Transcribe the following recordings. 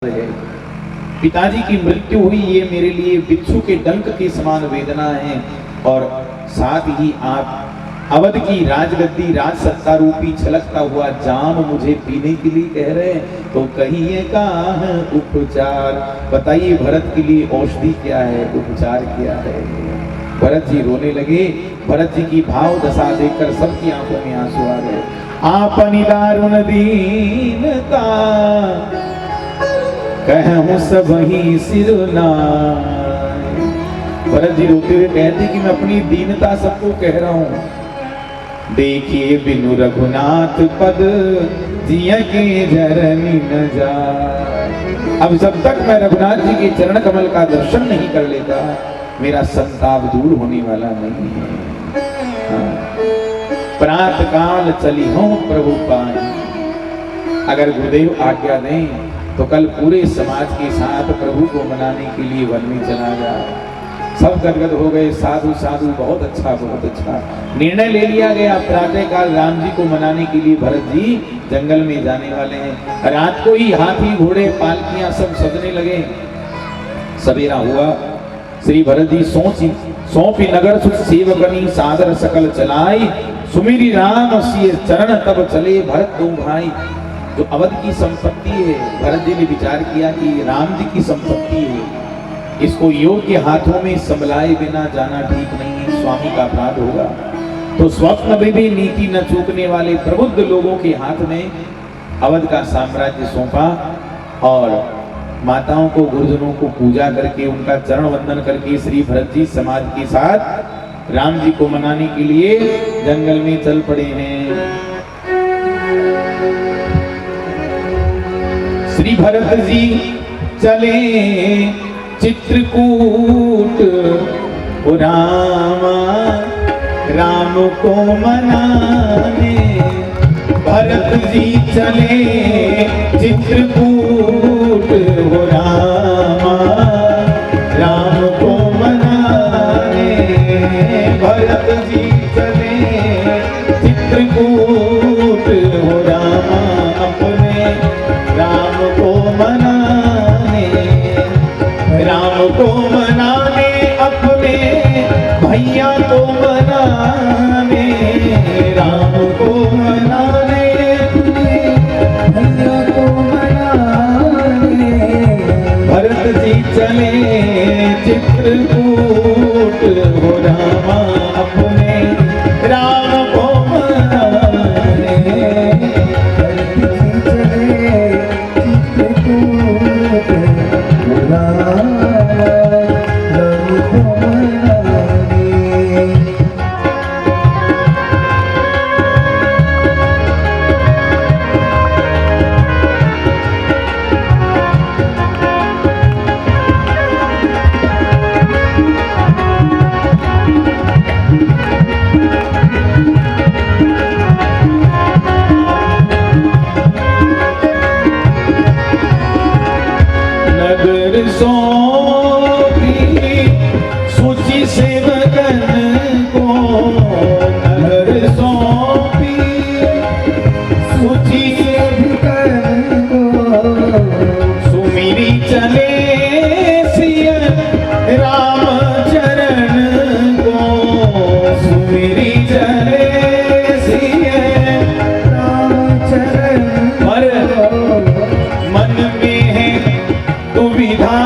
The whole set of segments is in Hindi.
है। पिताजी की मृत्यु हुई, ये मेरे लिए बिच्छू के डंक के समान वेदना है। और साथ ही आप अवध की राजगद्दी राज सत्ता रूपी छलकता हुआ जाम मुझे पीने के लिए कह रहे हैं, तो कहिए कहाँ है उपचार? बताइए भरत के लिए औषधि क्या है, उपचार क्या है? भरत जी रोने लगे। भरत जी की भाव दशा देखकर सबकी आंखों में आंसू आ गए। आपनी दारुण दीनता कहूं सब ही सिरनाय। भरत जी रोते हुए कहते कि मैं अपनी दीनता सबको कह रहा हूं। देखिए बिनु रघुनाथ पद जिया के जरनी न जाए। अब जब तक मैं रघुनाथ जी के चरण कमल का दर्शन नहीं कर लेता, मेरा संताप दूर होने वाला नहीं है। प्रात काल चली हूं प्रभु पाई। अगर गुरुदेव आज्ञा दें तो कल पूरे समाज के साथ प्रभु को मनाने के लिए वन में चला जाए। सब गदगद हो गए। साधु साधु, बहुत अच्छा बहुत अच्छा। निर्णय ले लिया गया, प्रातः काल राम जी को मनाने के लिए भरत जी जंगल में जाने वाले हैं। रात को ही हाथी घोड़े पालकियां सब सजने लगे। सवेरा हुआ, श्री भरत जी सौंपी नगर सुख सेवकनी सादर सकल चलाई। सुमिरी राम सिय चरण तब चले भरत दो भाई। जो अवध की संपत्ति है, भरत जी ने विचार किया कि राम जी की संपत्ति है, इसको योग्य हाथों में संभलाए बिना जाना ठीक नहीं है, स्वामी का अपराध होगा। तो स्वप्न में भी नीति न चूकने वाले प्रबुद्ध लोगों के हाथ में अवध का साम्राज्य सौंपा और माताओं को गुरुजनों को पूजा करके उनका चरण वंदन करके श्री भरत जी समाज के साथ राम जी को मनाने के लिए जंगल में चल पड़े हैं। श्री भरत जी चले चित्रकूट रामा राम को मनाने। भरत जी चले चित्रकूट रामा राम को मनाने। भरत जी चले चित्रकूट रामा अपने राम को मनाने। राम को मनाने अपने भैया को मनाने। राम को मनाने भैया को मनाने। भरत जी चले चित्रकूट हो रामा अपने राम को मनाने। भरत जी चले चित्रकूट हो रामा राम को मनाने। नगर सौंपी सूची सेवकन को। नगर सौंपी सूची सेवकन को। सुमिरी चले सिय राम चरण को। सुमिरी चले सिय राम चरण। पर मन में है दुविधा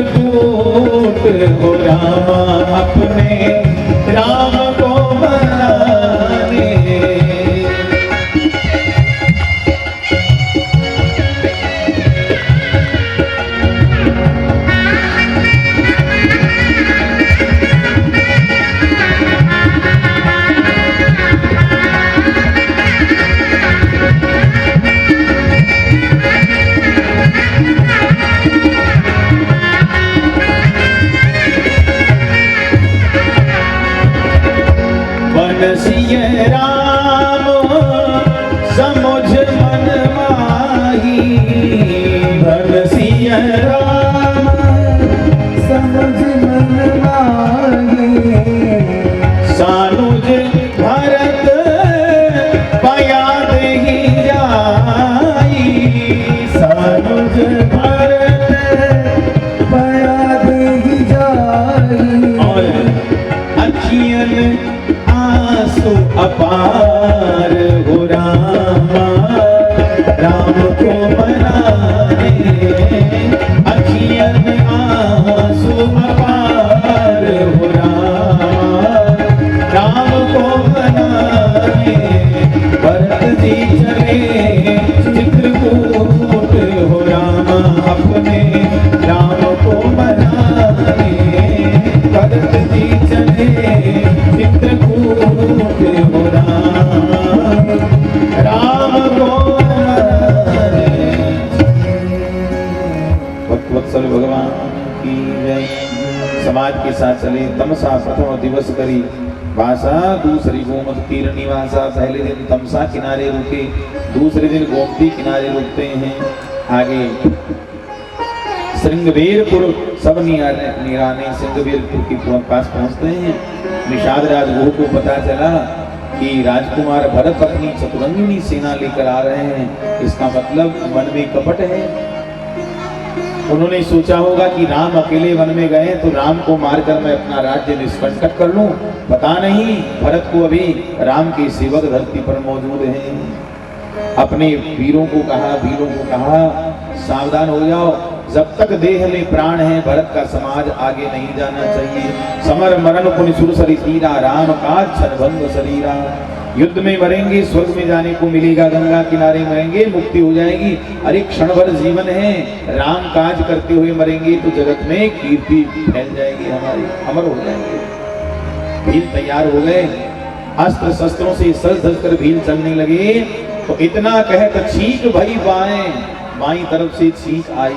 चित्रकूट हो रामा अपने राम को मनाने। सिय राम समुझ मन माही, भन सिय राम समुझ मन माही, सानुज भरत पया देहि जाई, सानुज भरत पया देहि जाई। और अखियन आंसू अपार हो रामा राम को मनाने, अखियन आंसू अपार हो रामा राम को मनाने। भरत जी चले चित्रकूट हो रामा अपने राम को मनाने, भरत जी चले चित्रकूट हो राम को मनाने। वत्सल भगवान की जय। समाज के साथ चले तमसा प्रथम दिवस करी भाषा, दूसरी गोमत तीर निवासा। पहले दिन तमसा किनारे रुके, दूसरे दिन गोमती किनारे रुकते हैं। आगे श्रृंगवेरपुर सब निराने श्रृंगवेरपुर के पास पहुंचते हैं। निषाद राजगुरु को पता चला कि राजकुमार भरत अपनी चतुरंगिनी सेना लेकर आ रहे हैं। इसका मतलब मन में कपट है। उन्होंने सोचा होगा कि राम अकेले वन में गए तो राम को मारकर मैं अपना राज्य निष्कंटक कर लूं। पता नहीं भरत को अभी राम के सेवक धरती पर मौजूद हैं। अपने वीरों को कहा सावधान हो जाओ, जब तक देह में प्राण है भरत का समाज आगे नहीं जाना चाहिए। समर मरण पुनि सुर सरी तीरा, राम काज छन भंग शरीरा। युद्ध में मरेंगे स्वर्ग में जाने को मिलेगा, गंगा किनारे मरेंगे मुक्ति हो जाएगी। अरे क्षण भर जीवन है, राम काज करते हुए मरेंगे तो जगत में कीर्ति फैल जाएगी, हमारी अमर हो जाएंगे। भील तैयार हो गए, अस्त्र शस्त्रों से सज धज कर भील चलने लगे। तो इतना कहकर छींक भई बाएं तरफ से छींक आई।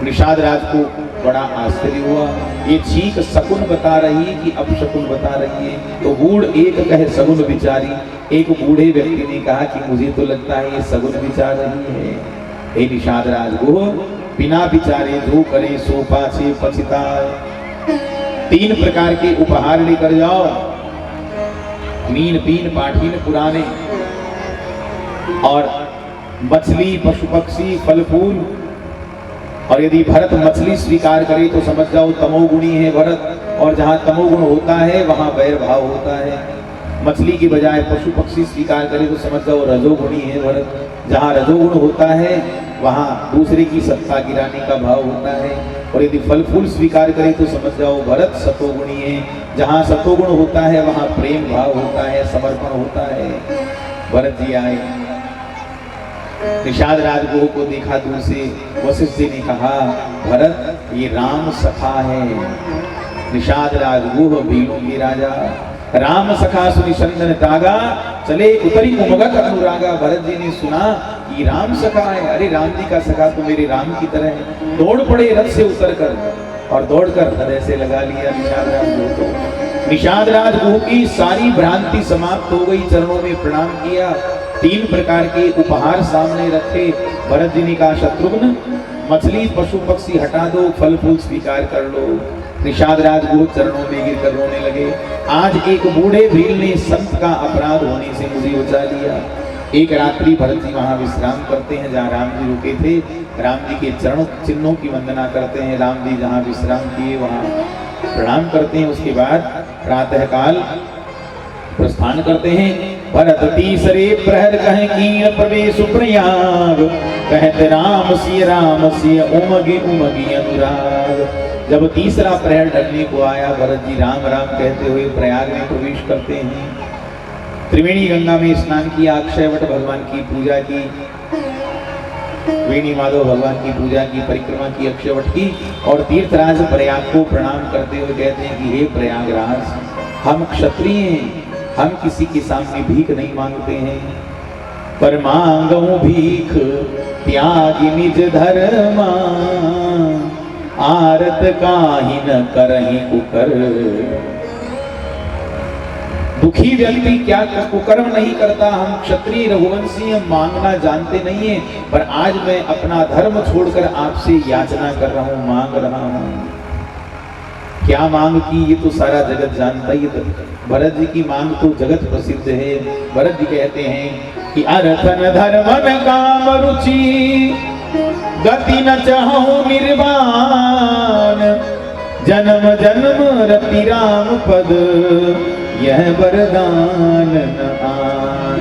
निषाद राज को बड़ा आश्चर्य हुआ, ये छींक शकुन बता रही कि अपशकुन बता रही है। तो बूढ़ एक कहे सगुन विचारी, एक बूढ़े व्यक्ति ने कहा कि मुझे तो लगता है ये सगुन विचार रही है। हे निषाद राज वो बिना विचारे जो करे सो पाछे पछताए। 3 प्रकार के उपहार लेकर जाओ, मीन पीन पाठीन पुराने, और मछली पशु पक्षी फल फूल। और यदि भरत मछली स्वीकार करे तो समझ जाओ तमोगुणी है भरत, और जहाँ तमोगुण होता है वहाँ वैर भाव होता है। मछली की बजाय पशु पक्षी स्वीकार करे तो समझ जाओ रजोगुणी है भरत, जहाँ रजोगुण होता है वहाँ दूसरे की सत्ता गिराने का भाव होता है। और यदि फल फूल स्वीकार करे तो समझ जाओ भरत सतोगुणी है, जहाँ सतोगुण होता है वहाँ प्रेम भाव होता है, समर्पण होता है। भरत जी आए, निषाद राजगुरु को देखा दूर से। वशिष्ठ जी ने कहा भरत ये राम सखा है। निषाद राजगुरु भीलों के राजा, राम सखा सुनि चंदन तागा, चले उतरी उमगत अनुरागा। भरत जी ने सुना कि राम सखा है, अरे राम जी का सखा तो मेरे राम की तरह है। दौड़ पड़े रथ से उतर कर और दौड़कर हृदय से लगा लिया निषाद राजगुरु को। निषाद राजगुरु की सारी भ्रांति समाप्त हो गई, चरणों में प्रणाम किया। 3 प्रकार के उपहार सामने रखे। भरत जी ने कहा शत्रुघ्न मछली पशु पक्षी हटा दो, फल फूल स्वीकार कर लो। निषाद राजगुरु चरणों में गिर कर रोने लगे। आज एक बूढ़े भील ने संत का अपराध होने से मुझे उचा लिया। एक रात्रि भरत जी वहां विश्राम करते हैं जहाँ राम जी रुके थे। राम जी के चरण चिन्हों की वंदना करते हैं। राम जी जहाँ विश्राम किए वहां प्रणाम करते हैं। उसके बाद प्रातः काल प्रस्थान करते हैं। भरत तीसरे प्रहर कहें कीन प्रवेश प्रयाग, कहत राम सिय उमगे उमगी अनुराग। जब तीसरा प्रहर ढलने को आया, भरत जी राम राम कहते हुए प्रयाग में प्रवेश करते हैं। त्रिवेणी गंगा में स्नान किया, अक्षयवट भगवान की पूजा की, वेणी माधव भगवान की पूजा की, परिक्रमा की अक्षयवट की, और तीर्थराज प्रयाग को प्रणाम करते हुए कहते हैं कि हे प्रयागराज, हम क्षत्रिय हैं, हम किसी के सामने भीख नहीं मांगते हैं, पर मांगो भीख त्यागी निज धर्मा, आरत काहि न करहि कुकर। दुखी व्यक्ति क्या कुकर्म नहीं करता। हम क्षत्रिय रघुवंशी मांगना जानते नहीं है, पर आज मैं अपना धर्म छोड़कर आपसे याचना कर रहा हूं, मांग रहा हूं। क्या मांग की ये तो सारा जगत जानता ही है। भरत जी की मांग तो जगत प्रसिद्ध है। भरत जी कहते हैं कि अर्थन धर्मन काम रुचि, गति न चाहूं निर्वाण, जन्म जन्म रति राम पद, यह वरदान न आन।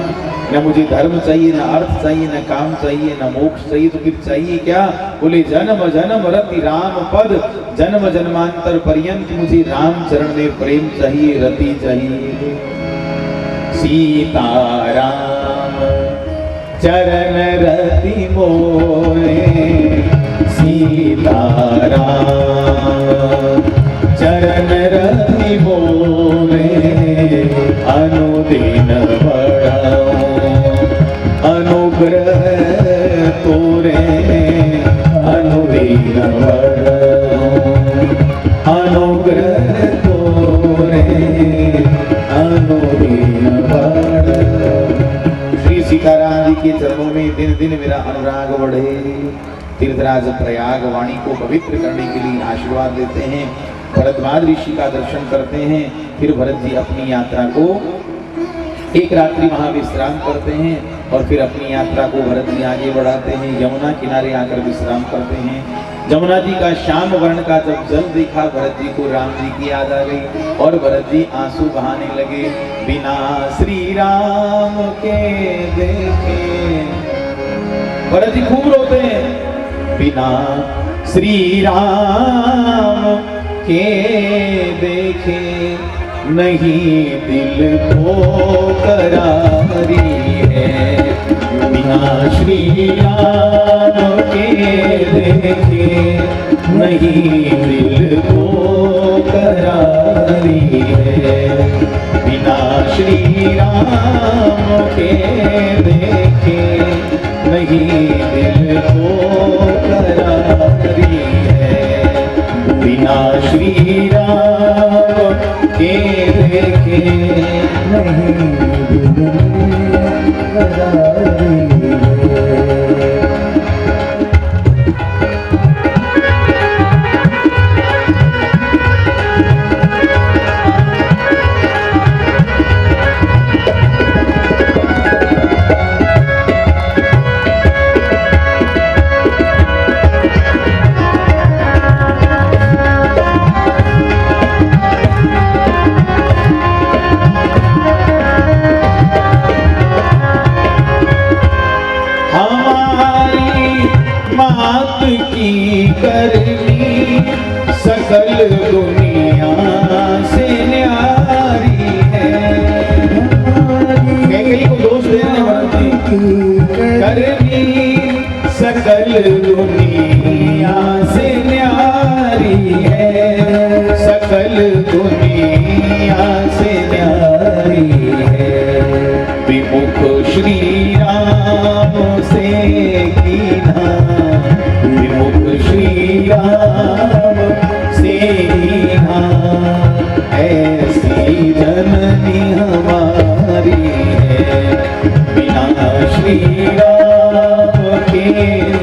न मुझे धर्म चाहिए, न अर्थ चाहिए, न काम चाहिए, न मोक्ष चाहिए, तो फिर चाहिए क्या? बोले जन्म जन्म रति राम पद, जन्म जन्मांतर पर्यंत मुझे राम चरण में प्रेम चाहिए, रति चाहिए। सीताराम चरण रति मोरे, सीताराम चरण रति मोरे, अनुदिन बढ़ाओ अनुग्रह तोरे, अनुदिन बढ़ाओ अनुग्रह तोरे, अनुदिन बढ़ाओ। श्री सीताराम जी के चरणों में दिन दिन मेरा अनुराग बढ़े। तीर्थराज प्रयाग वाणी को पवित्र करने के लिए आशीर्वाद देते हैं। भरद्वाज ऋषि का दर्शन करते हैं। फिर भरत जी अपनी यात्रा को एक रात्रि वहां विश्राम करते हैं और फिर अपनी यात्रा को भरत जी आगे बढ़ाते हैं। यमुना किनारे आकर विश्राम करते हैं। जमुना जी का श्याम वर्ण का जब जल देखा, भरत जी को राम जी की याद आ गई और भरत जी आंसू बहाने लगे। बिना श्री राम के देखे, भरत जी खूब रोते हैं। बिना श्री राम के देखे, नहीं दिल को करारी है। बिना श्री राम के देखे, नहीं दिल को करारी है। बिना श्री राम के देखे, नहीं दिल को करारी है। बिना श्री राम के देखे, नहीं दिल करारी है। करनी सकल दुनिया से न्यारी है। कैकेयी को दोष देने वाली करनी सकल दुनिया से न्यारी है। सकल दुनिया से न्यारी है। विमुख